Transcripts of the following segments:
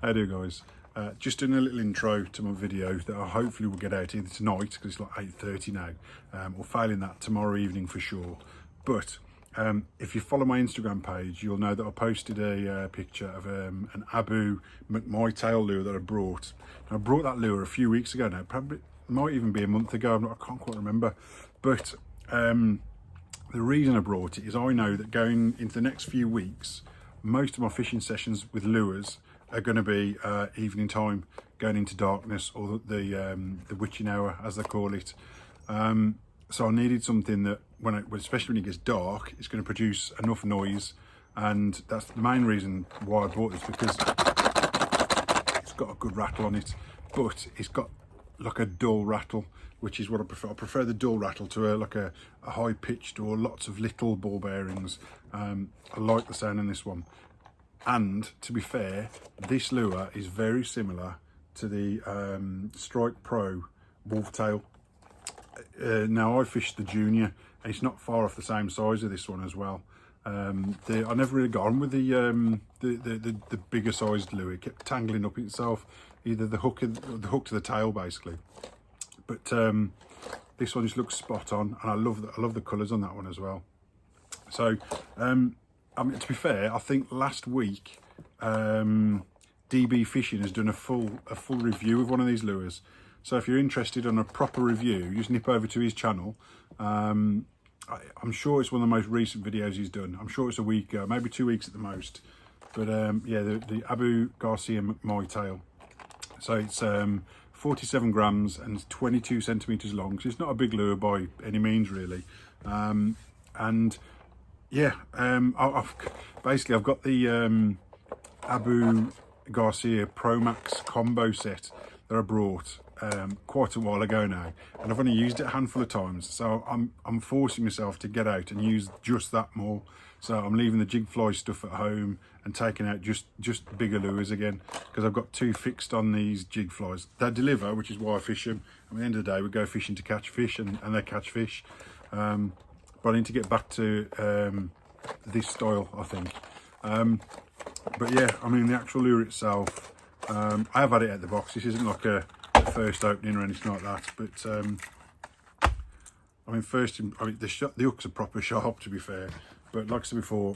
How do you guys? Just doing a little intro to my video that I hopefully will get out either tonight, because it's like 8:30 now, or failing that tomorrow evening for sure. But if you follow my Instagram page, you'll know that I posted a picture of an Abu mcmy tail lure that I brought. And I brought that lure a few weeks ago now, probably might even be a month ago, I can't quite remember. But the reason I brought it is I know that going into the next few weeks, most of my fishing sessions with lures are going to be evening time, going into darkness, or the witching hour as they call it. So I needed something that especially when it gets dark, it's going to produce enough noise, and that's the main reason why I bought this, because it's got a good rattle on it, but it's got like a dull rattle, which is what I prefer. I prefer the dull rattle to a high pitched or lots of little ball bearings. I like the sound in this one. And to be fair, this lure is very similar to the Strike Pro Wolftail. Now I fished the junior, and it's not far off the same size of this one as well. I never really got on with the bigger sized lure. It kept tangling up itself, either the hook to the tail basically. But this one just looks spot on, and I love the colours on that one as well. So I mean, to be fair, I think last week DB Fishing has done a full review of one of these lures. So if you're interested in a proper review, just nip over to his channel. I'm sure it's one of the most recent videos he's done. I'm sure it's a week, maybe 2 weeks at the most. But yeah, the Abu Garcia mcmy tail. So it's 47 grams and 22 centimeters long. So it's not a big lure by any means, really. And yeah, I've got the Abu Garcia Pro Max combo set that I brought quite a while ago now, and I've only used it a handful of times, so I'm forcing myself to get out and use just that more. So I'm leaving the jig fly stuff at home and taking out just bigger lures again, because I've got two fixed on these jig flies. They deliver, which is why I fish them. At the end of the day, we go fishing to catch fish, and they catch fish. But I need to get back to this style, I think. But yeah, I mean, the actual lure itself, I have had it out the box. This isn't like a first opening or anything like that. But I mean, the hooks are proper sharp, to be fair. But like I said before,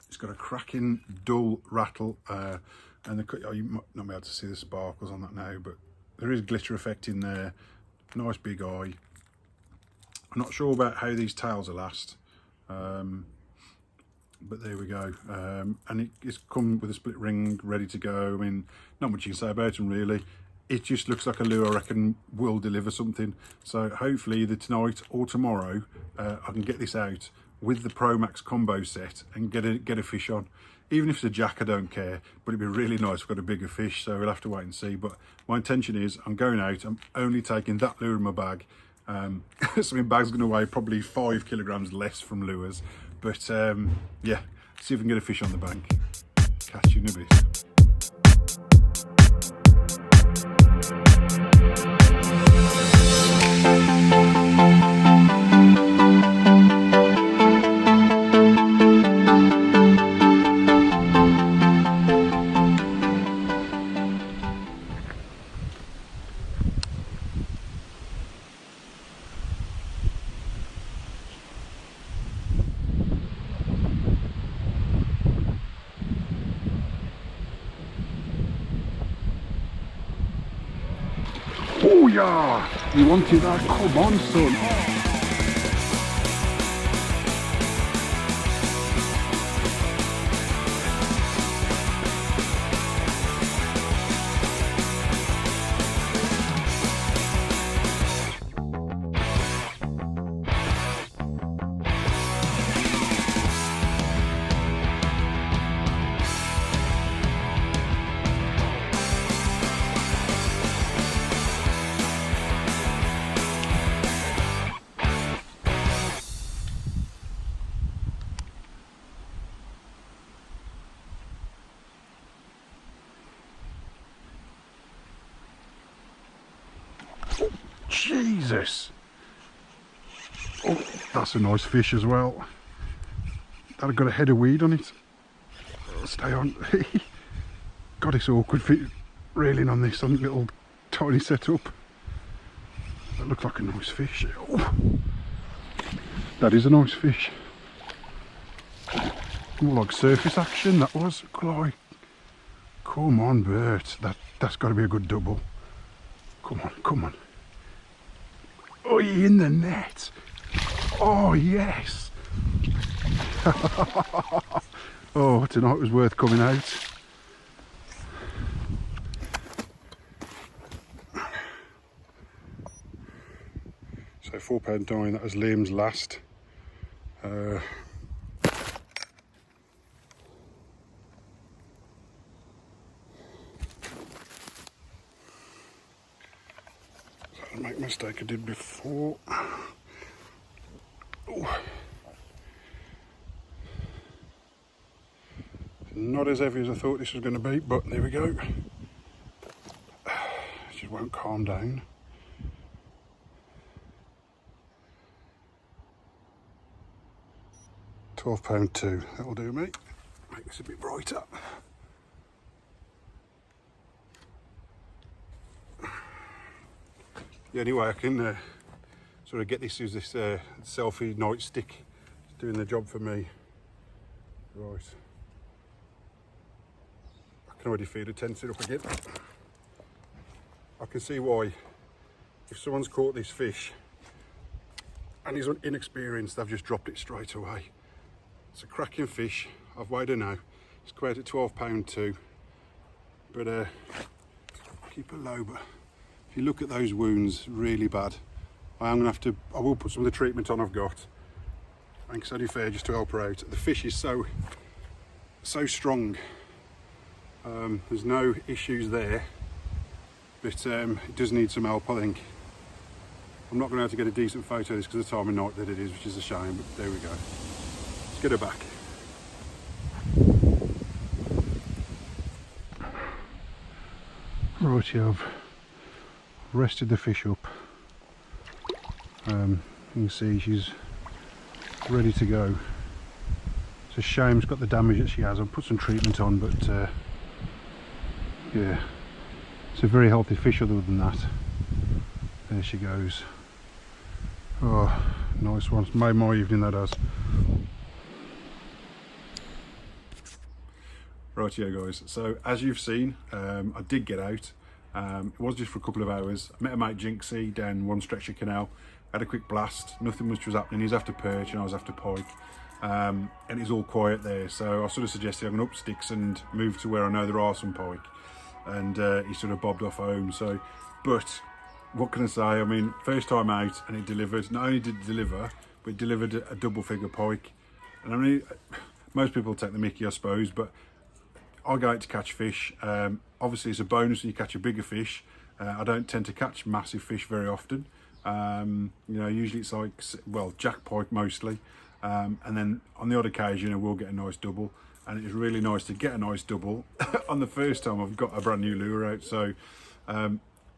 it's got a cracking dull rattle, and you might not be able to see the sparkles on that now, but there is glitter effect in there. Nice big eye. I'm not sure about how these tails will last, but there we go. And it's come with a split ring ready to go. I mean, not much you can say about them really. It just looks like a lure I reckon will deliver something. So hopefully either tonight or tomorrow I can get this out with the Pro Max combo set and get a fish on. Even if it's a jack, I don't care, but it'd be really nice if I've got a bigger fish, so we'll have to wait and see. But my intention is I'm going out, I'm only taking that lure in my bag. So my bag's going to weigh probably 5 kilograms less from lures. But yeah, see if we can get a fish on the bank. Catch you in a bit. Oh yeah, you wanted that? Come on, son. Jesus. Oh, that's a nice fish as well. That got a head of weed on it. stay on. God, it's awkward reeling on this on little tiny setup. That looks like a nice fish. Oh, that is a nice fish. More like surface action, that was. Like, come on, Bert. That's got to be a good double. Come on, come on. Oh, you're in the net. Oh, yes. Oh, tonight was worth coming out. So £4.9, that was Liam's last. Make a mistake I did before. Ooh. Not as heavy as I thought this was going to be, but there we go. It just won't calm down. £12.2, that'll do me. Make this a bit brighter. Yeah, anyway, I can sort of get this as this selfie nightstick. It's doing the job for me. Right. I can already feel the tense it up again. I can see why, if someone's caught this fish and he's inexperienced, they've just dropped it straight away. It's a cracking fish. I've weighed her now. It's quite at £12.2. But keep it low, but if you look at those wounds, really bad. I will put some of the treatment on I've got. I think it's only fair just to help her out. The fish is so strong. There's no issues there, but it does need some help, I think. I'm not going to be able to get a decent photo of this because of the time of night that it is, which is a shame, but there we go. Let's get her back. Right, yeah, I've rested the fish up. You can see she's ready to go. It's a shame it's got the damage that she has. I've put some treatment on, but yeah, it's a very healthy fish other than that. There she goes. Oh, nice one. It's made my evening, that has. Right, yeah guys, so as you've seen, I did get out. It was just for a couple of hours. I met a mate Jinxie down one stretch of canal, had a quick blast, nothing much was happening. He's after perch and I was after pike, and it's all quiet there, so I sort of suggested I'm going to up sticks and move to where I know there are some pike, and he sort of bobbed off home. So, but what can I say, I mean, first time out and it delivered. Not only did it deliver, but it delivered a double figure pike. And I mean, most people take the mickey, I suppose, but I go out to catch fish. Obviously it's a bonus when you catch a bigger fish. I don't tend to catch massive fish very often. You know, usually it's like, well, jack pike mostly. And then on the odd occasion I will get a nice double. And it's really nice to get a nice double on the first time I've got a brand new lure out. So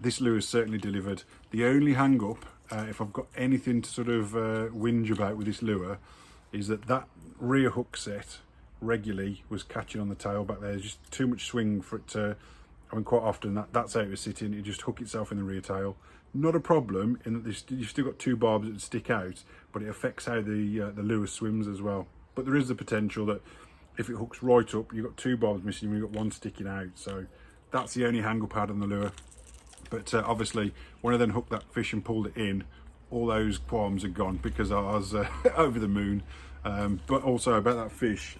this lure has certainly delivered. The only hang up, if I've got anything to sort of whinge about with this lure, is that rear hook set regularly was catching on the tail back there. There's just too much swing for it to, I mean, quite often that's how it was sitting. It just hook itself in the rear tail. Not a problem in that you've still got two barbs that stick out, but it affects how the lure swims as well. But there is the potential that if it hooks right up, you've got two barbs missing, you've got one sticking out. So that's the only hang up I had on the lure. But obviously when I then hooked that fish and pulled it in, all those qualms are gone because I was over the moon. But also about that fish,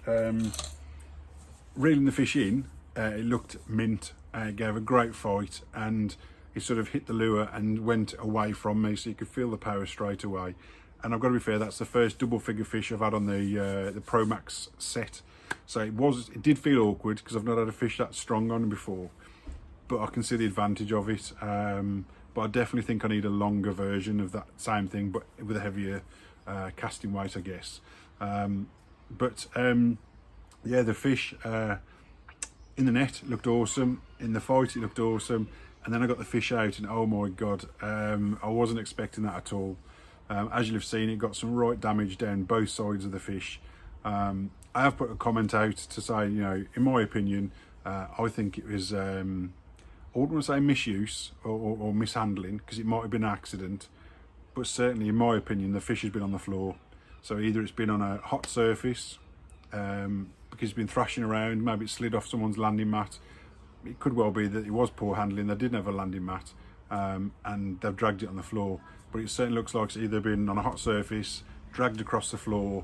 reeling the fish in, it looked mint, it gave a great fight, and it sort of hit the lure and went away from me, so you could feel the power straight away. And I've got to be fair, that's the first double figure fish I've had on the Pro Max set, so it did feel awkward because I've not had a fish that strong on before, but I can see the advantage of it. But I definitely think I need a longer version of that same thing, but with a heavier casting weight, I guess. Yeah, the fish in the net looked awesome, in the fight it looked awesome, and then I got the fish out and oh my god, I wasn't expecting that at all. As you'll have seen, it got some right damage down both sides of the fish, and I have put a comment out to say, you know, in my opinion, I think it was, I wouldn't want to say misuse or mishandling, because it might have been an accident, but certainly in my opinion, the fish has been on the floor. So either it's been on a hot surface, because it's been thrashing around, maybe it slid off someone's landing mat. It could well be that it was poor handling, they didn't have a landing mat, and they've dragged it on the floor. But it certainly looks like it's either been on a hot surface, dragged across the floor,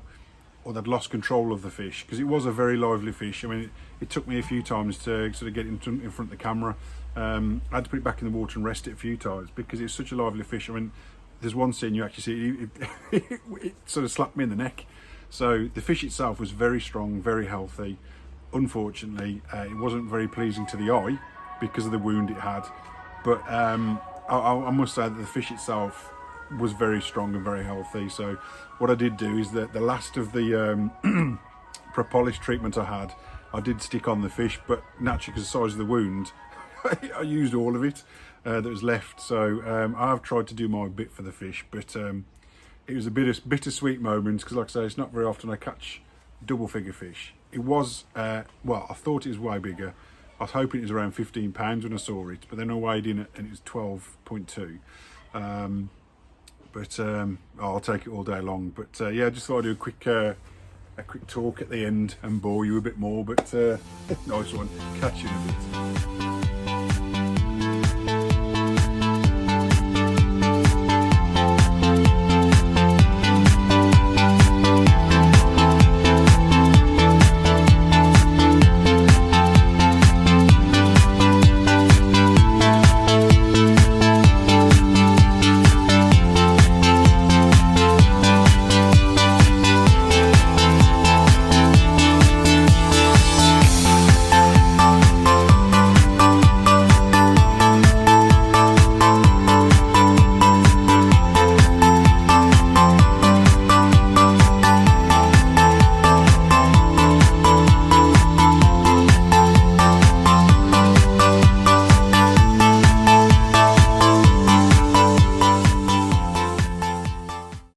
or they'd lost control of the fish, because it was a very lively fish. I mean, it took me a few times to sort of get in front of the camera. I had to put it back in the water and rest it a few times, because it's such a lively fish. I mean, there's one scene you actually see, it sort of slapped me in the neck. So the fish itself was very strong, very healthy. Unfortunately, it wasn't very pleasing to the eye because of the wound it had. But I must say that the fish itself was very strong and very healthy. So what I did do is that the last of the propolis treatment I had, I did stick on the fish, but naturally because of the size of the wound, I used all of it that was left. So I have tried to do my bit for the fish, but it was a bittersweet moment, because like I say, it's not very often I catch double figure fish. It was, well, I thought it was way bigger. I was hoping it was around 15 pounds when I saw it, but then I weighed in it and it was 12.2. But I'll take it all day long. But yeah, I just thought I'd do a quick talk at the end and bore you a bit more. But nice one. Catch you in a bit.